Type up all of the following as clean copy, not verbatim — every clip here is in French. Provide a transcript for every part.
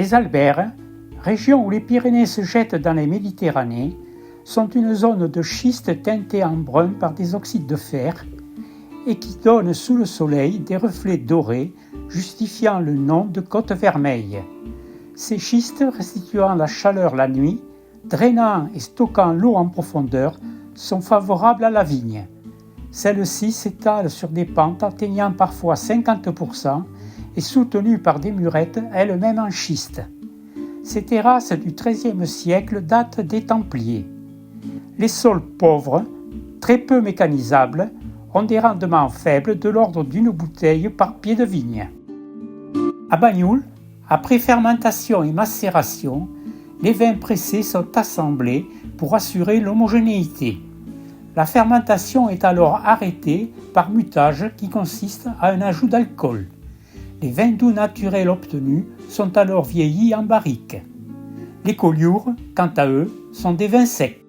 Les Alberts, région où les Pyrénées se jettent dans la Méditerranée, sont une zone de schiste teintée en brun par des oxydes de fer et qui donnent sous le soleil des reflets dorés justifiant le nom de côte vermeille. Ces schistes restituant la chaleur la nuit, drainant et stockant l'eau en profondeur, sont favorables à la vigne. Celle-ci s'étale sur des pentes atteignant parfois 50% et soutenues par des murettes elles-mêmes en schiste. Ces terrasses du XIIIe siècle datent des Templiers. Les sols pauvres, très peu mécanisables, ont des rendements faibles de l'ordre d'une bouteille par pied de vigne. À Bagnoul, après fermentation et macération, les vins pressés sont assemblés pour assurer l'homogénéité. La fermentation est alors arrêtée par mutage qui consiste à un ajout d'alcool. Les vins doux naturels obtenus sont alors vieillis en barrique. Les collioures, quant à eux, sont des vins secs.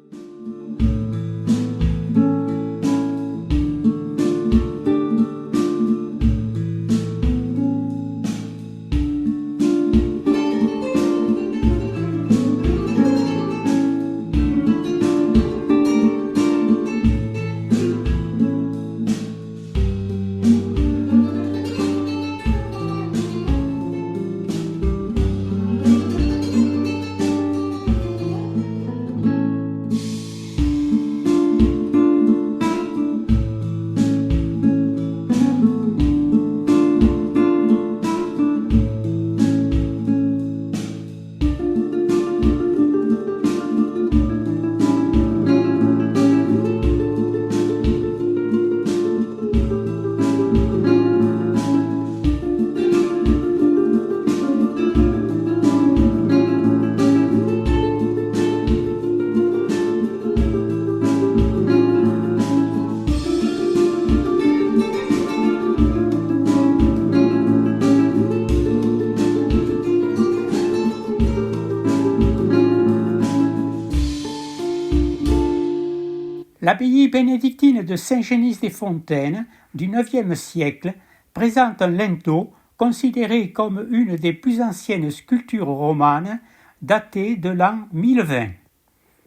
L'abbaye bénédictine de Saint-Génis-des-Fontaines du IXe siècle présente un linteau considéré comme une des plus anciennes sculptures romanes daté de l'an 1020.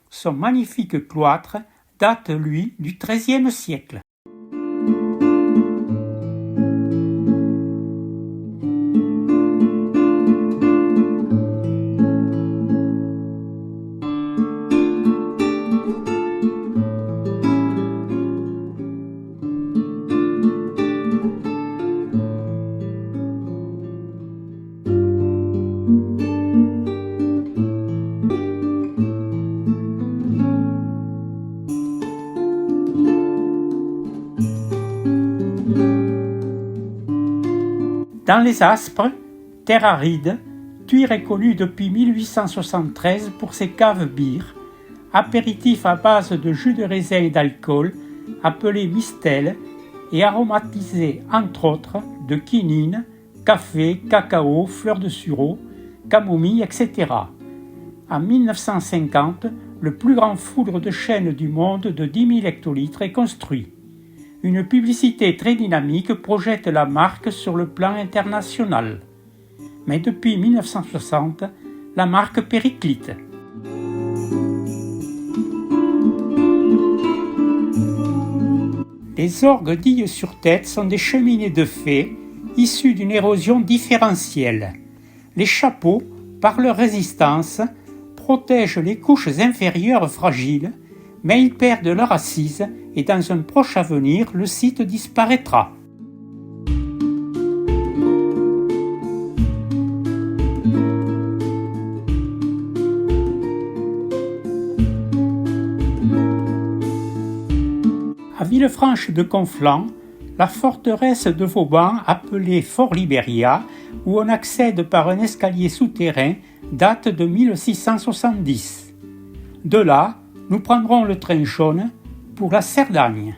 Son magnifique cloître date, lui, du XIIIe siècle. Dans les Aspres, terre aride, Tuire est connue depuis 1873 pour ses caves bières, apéritifs à base de jus de raisin et d'alcool, appelés mistels, et aromatisés entre autres de quinine, café, cacao, fleurs de sureau, camomille, etc. En 1950, le plus grand foudre de chêne du monde de 10 000 hectolitres est construit. Une publicité très dynamique projette la marque sur le plan international. Mais depuis 1960, la marque périclite. Les orgues d'Ille-sur-Tête sont des cheminées de fées issues d'une érosion différentielle. Les chapeaux, par leur résistance, protègent les couches inférieures fragiles, mais ils perdent leur assise et dans un proche avenir, le site disparaîtra. À Villefranche de Conflans, la forteresse de Vauban, appelée Fort Libéria, où on accède par un escalier souterrain, date de 1670. De là, nous prendrons le train jaune pour la Cerdagne.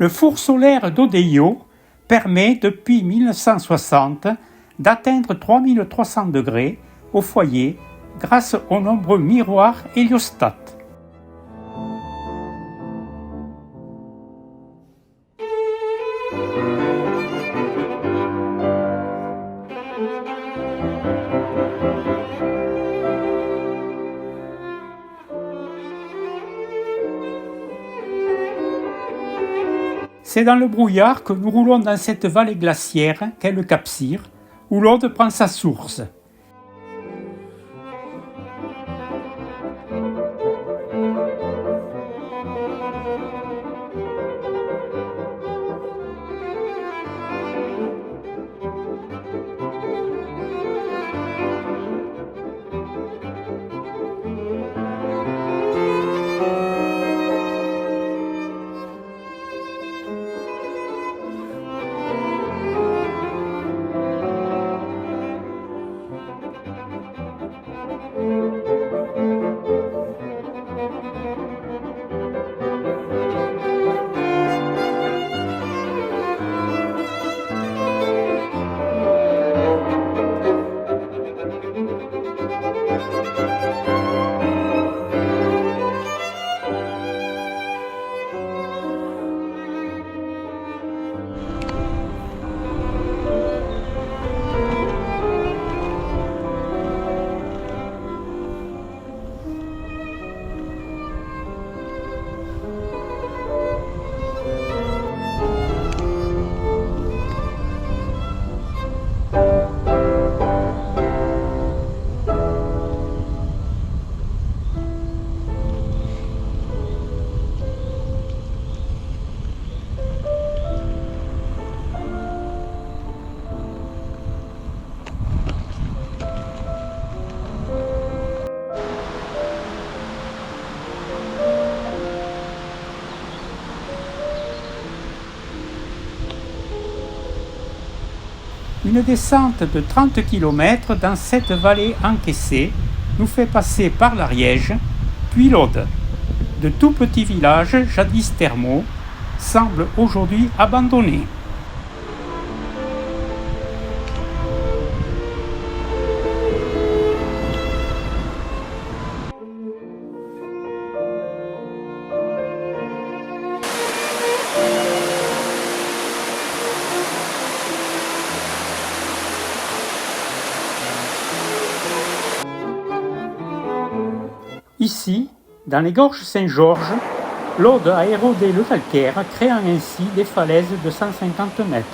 Le four solaire d'Odeillo permet depuis 1960 d'atteindre 3300 degrés au foyer grâce aux nombreux miroirs héliostats. C'est dans le brouillard que nous roulons dans cette vallée glaciaire qu'est le Cap-Cyr, où l'Aude prend sa source. Une descente de 30 km dans cette vallée encaissée nous fait passer par l'Ariège, puis l'Aude. De tout petits villages, jadis thermaux, semblent aujourd'hui abandonnés. Ici, dans les gorges Saint-Georges, l'Aude a érodé le calcaire, créant ainsi des falaises de 150 mètres.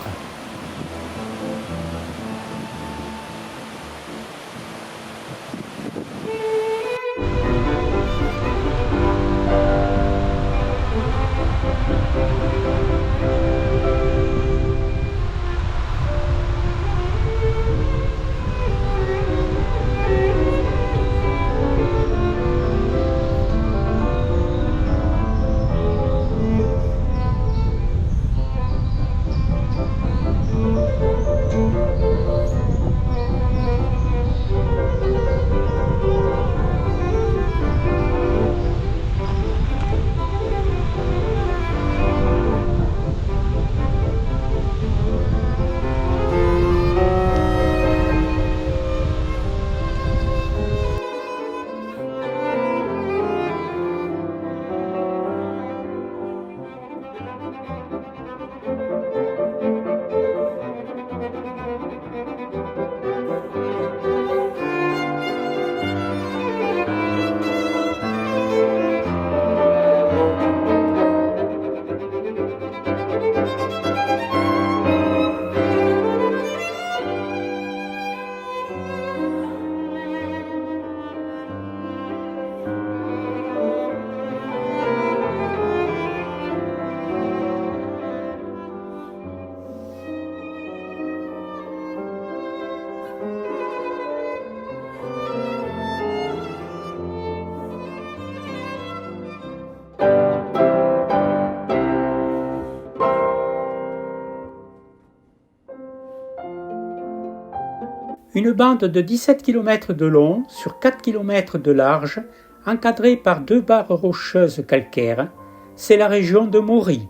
Une bande de 17 km de long sur 4 km de large, encadrée par 2 barres rocheuses calcaires, c'est la région de Maury.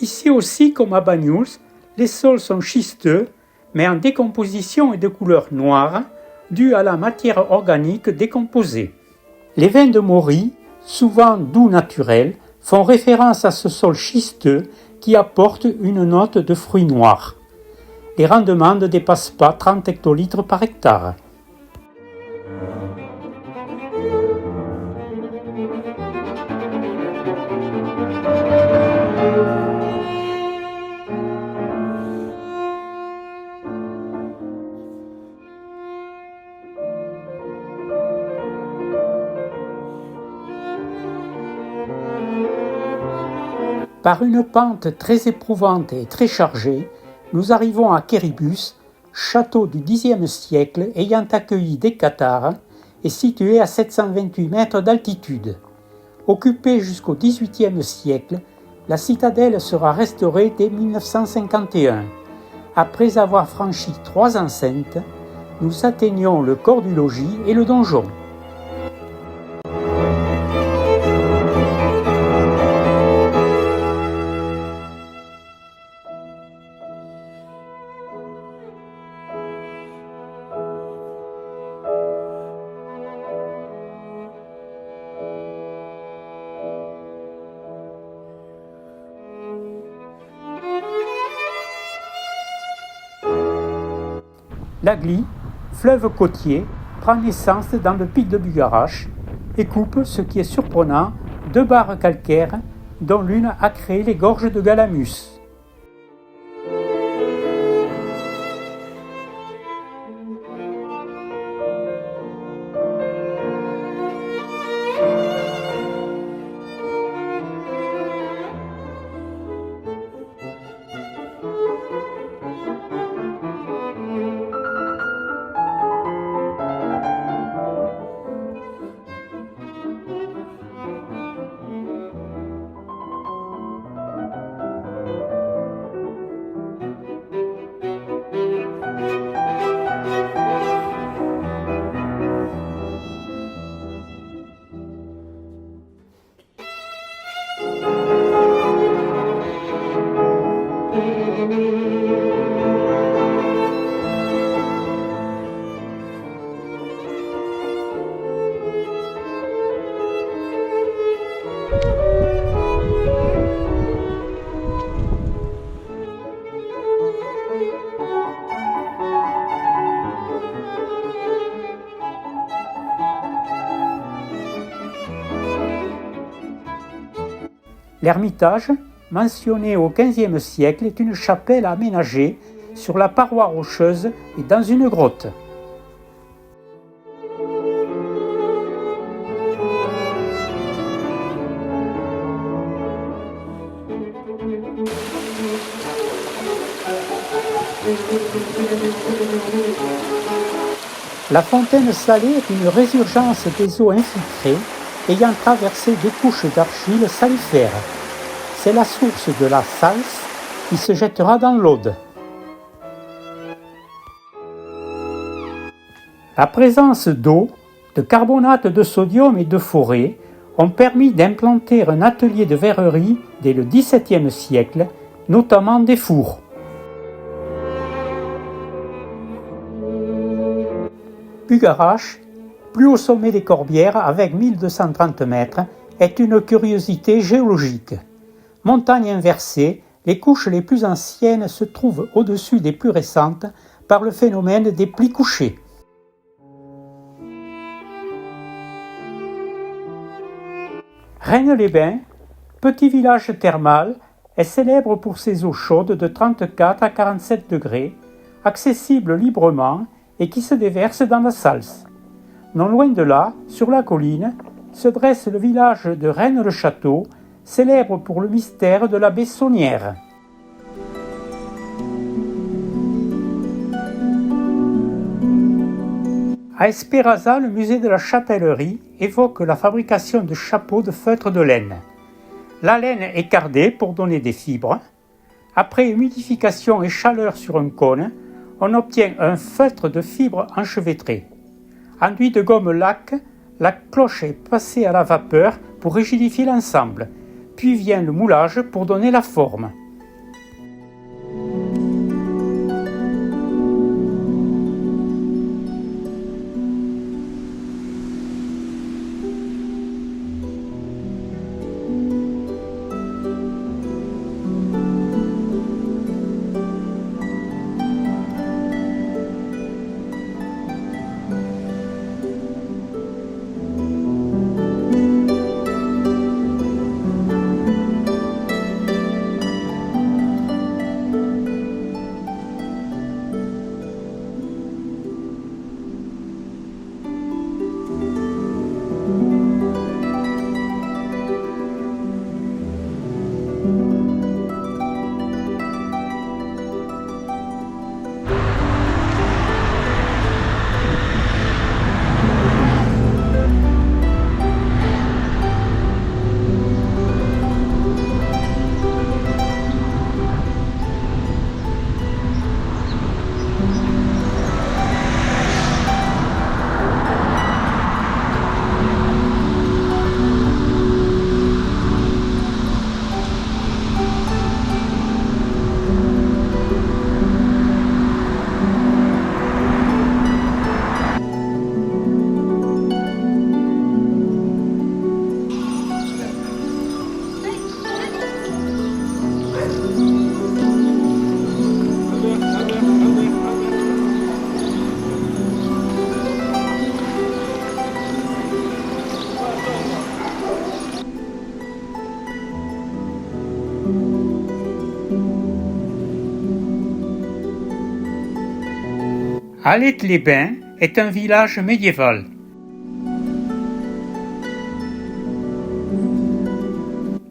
Ici aussi, comme à Banyuls, les sols sont schisteux, mais en décomposition et de couleur noire, due à la matière organique décomposée. Les vins de Maury, souvent doux naturels, font référence à ce sol schisteux qui apporte une note de fruits noirs. Les rendements ne dépassent pas 30 hectolitres par hectare. Par une pente très éprouvante et très chargée, nous arrivons à Quéribus, château du Xe siècle ayant accueilli des cathares et situé à 728 mètres d'altitude. Occupée jusqu'au XVIIIe siècle, la citadelle sera restaurée dès 1951. Après avoir franchi 3 enceintes, nous atteignons le corps du logis et le donjon. La Glie, fleuve côtier, prend naissance dans le pic de Bugarache et coupe, ce qui est surprenant, 2 barres calcaires, dont l'une a créé les gorges de Galamus. L'ermitage, mentionné au XVe siècle, est une chapelle aménagée sur la paroi rocheuse et dans une grotte. La fontaine salée est une résurgence des eaux infiltrées ayant traversé des couches d'argile salifère. C'est la source de la Salse qui se jettera dans l'Aude. La présence d'eau, de carbonate de sodium et de forêt ont permis d'implanter un atelier de verrerie dès le XVIIe siècle, notamment des fours. Bugarache, plus au sommet des Corbières avec 1230 mètres, est une curiosité géologique. Montagne inversée, les couches les plus anciennes se trouvent au-dessus des plus récentes par le phénomène des plis couchés. Rennes-les-Bains, petit village thermal, est célèbre pour ses eaux chaudes de 34 à 47 degrés, accessibles librement et qui se déversent dans la Salse. Non loin de là, sur la colline, se dresse le village de Rennes-le-Château, célèbre pour le mystère de la Bessonnière. À Espéraza, le musée de la chapellerie évoque la fabrication de chapeaux de feutre de laine. La laine est cardée pour donner des fibres. Après humidification et chaleur sur un cône, on obtient un feutre de fibres enchevêtrées. Enduit de gomme laque, la cloche est passée à la vapeur pour rigidifier l'ensemble, puis vient le moulage pour donner la forme. Alette-les-Bains est un village médiéval.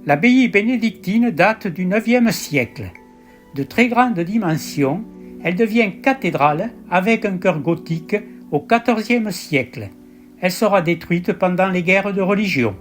L'abbaye bénédictine date du IXe siècle. De très grande dimension, elle devient cathédrale avec un chœur gothique au XIVe siècle. Elle sera détruite pendant les guerres de religion.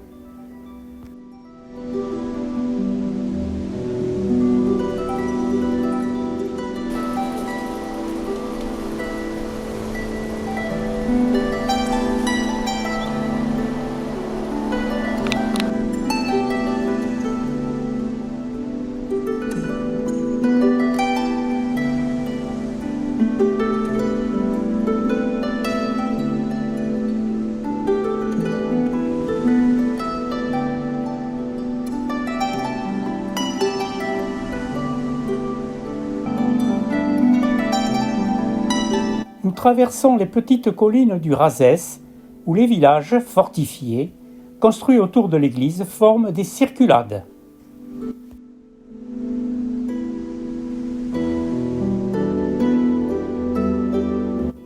Nous traversons les petites collines du Razès, où les villages, fortifiés, construits autour de l'église, forment des circulades.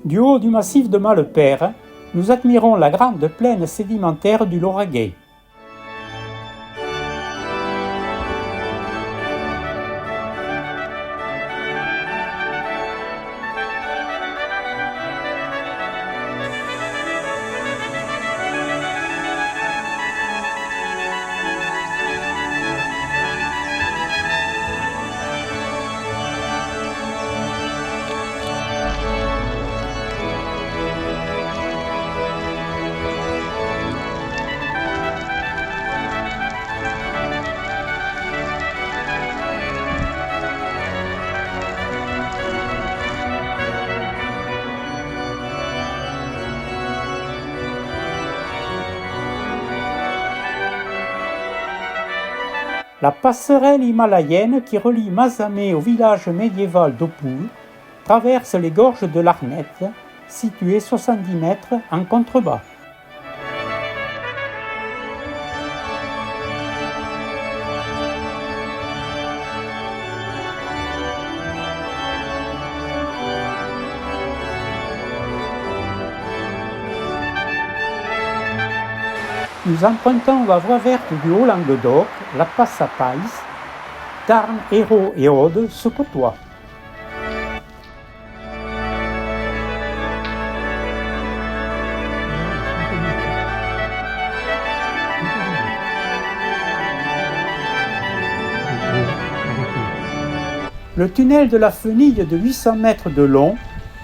Du haut du massif de Malepère, nous admirons la grande plaine sédimentaire du Lauragais. La passerelle himalayenne qui relie Mazamet au village médiéval d'Opul traverse les gorges de l'Arnette, situées 70 mètres en contrebas. Nous empruntons la voie verte du Haut-Languedoc, la passe à Païs, Tarn, Hérault et Aude se côtoient. Le tunnel de la Fenille de 800 mètres de long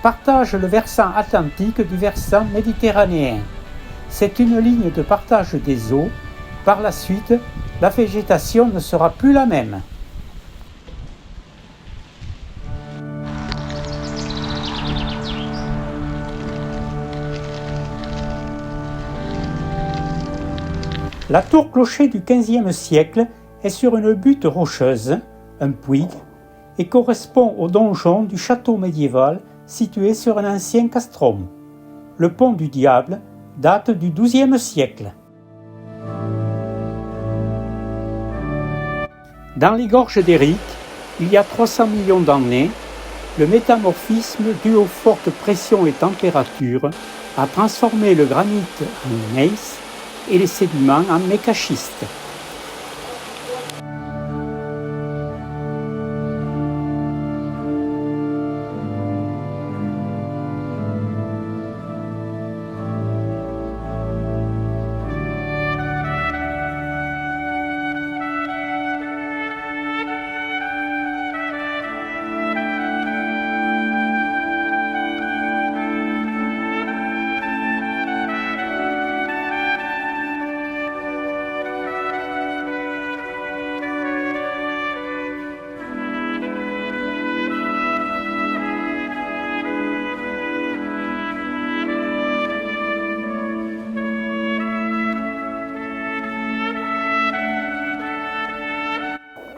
partage le versant atlantique du versant méditerranéen. C'est une ligne de partage des eaux. Par la suite, la végétation ne sera plus la même. La tour-clocher du XVe siècle est sur une butte rocheuse, un puig, et correspond au donjon du château médiéval situé sur un ancien castrum. Le pont du Diable date du XIIe siècle. Dans les gorges d'Éric, il y a 300 millions d'années, le métamorphisme dû aux fortes pressions et températures a transformé le granit en gneiss et les sédiments en mécaschiste.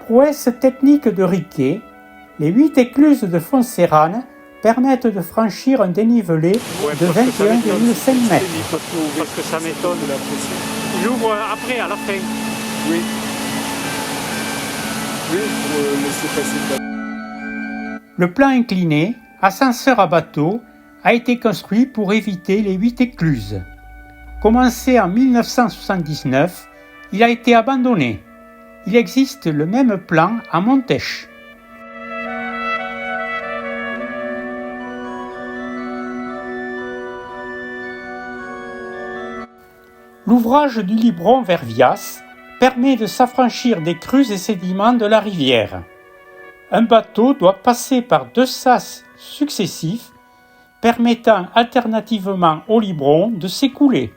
Prouesse technique de Riquet, les 8 écluses de Fontserrane permettent de franchir un dénivelé de 21,5 mètres. Parce que ça m'étonne la pression. J'ouvre après, à la fin. Oui. Oui, pour laisser passer. Le plan incliné, ascenseur à bateau, a été construit pour éviter les 8 écluses. Commencé en 1979, il a été abandonné. Il existe le même plan à Montèche. L'ouvrage du Libron vers Vias permet de s'affranchir des crues et sédiments de la rivière. Un bateau doit passer par 2 sas successifs permettant alternativement au Libron de s'écouler.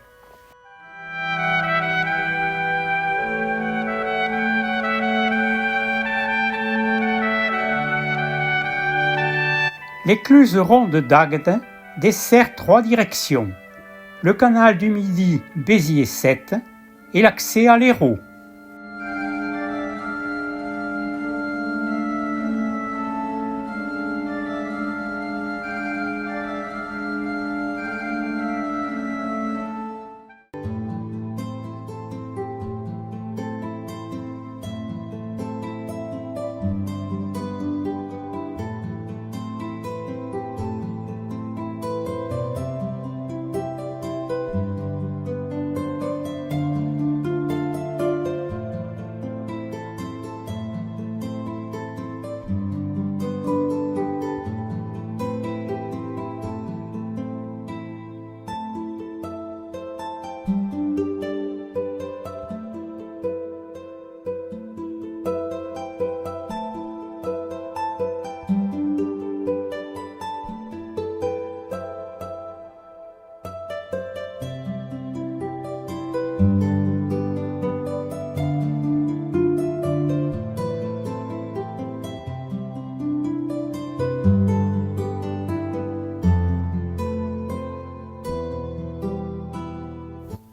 L'écluse ronde d'Agde dessert 3 directions, le canal du Midi Béziers 7 et l'accès à l'Hérault.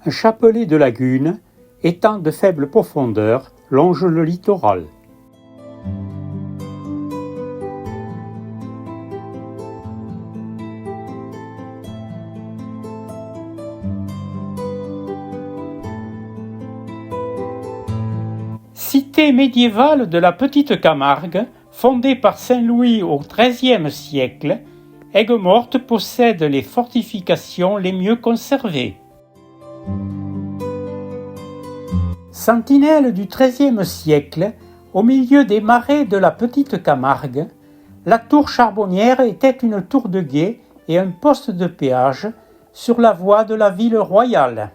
Un chapelet de lagunes, étang de faible profondeur, longe le littoral. Cité médiévale de la Petite Camargue, fondée par Saint Louis au XIIIe siècle, Aigues-Mortes possède les fortifications les mieux conservées. Sentinelle du XIIIe siècle, au milieu des marais de la Petite Camargue, la tour charbonnière était une tour de guet et un poste de péage sur la voie de la ville royale.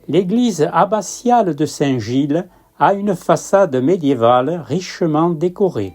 L'église abbatiale de Saint-Gilles a une façade médiévale richement décorée.